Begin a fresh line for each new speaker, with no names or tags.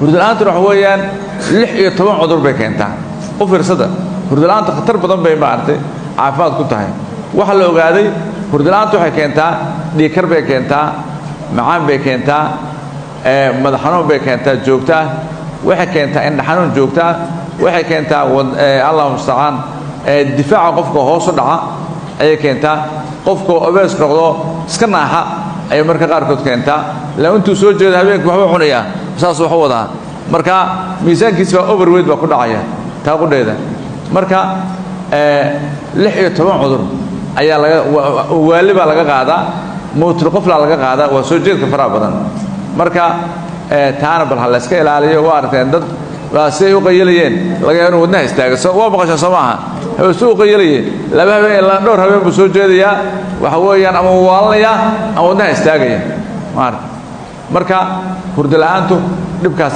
hurdalaanta waxa weeyaan 6 iyo 10 cudur bay keentaa qof fiirsada hurdalaanta khatar badan bay maartay caafimaad ku tahay waxa la ogaaday hurdalaanta waxay keentaa dhiikar bay keentaa macaan bay keentaa madax xanuun bay keentaa joogta waxay keentaa indho xanuun joogta waxay keentaa Allahu musta'an difaaca qofka hoos u dhaca ay keentaa qofka obees noqdo iska naaxa ay marka qaar kood keentaa la intuu soo jeedo habeenkii waxba cunaya saas wax wada marka miisaankiisa overweight ba ku dhacaya taa qudheeda marka 6 iyo 10 cudur ayaa laga waaliba laga qaadaa mootul qofla laga qaadaa waa soo jeedka fara badan marka taana bal hal iska ilaaliyo waa arteen dad waasay u qayilayeen laga yaabo wadnaha istaaga soo waa baqasho Soomaha oo soo qayilayeen laba habeen la dhowr habeen buu soo jeedaya waxa weeyaan ama waalaya ama wadnaha istaagaya marka hurdalaantu dhibkaas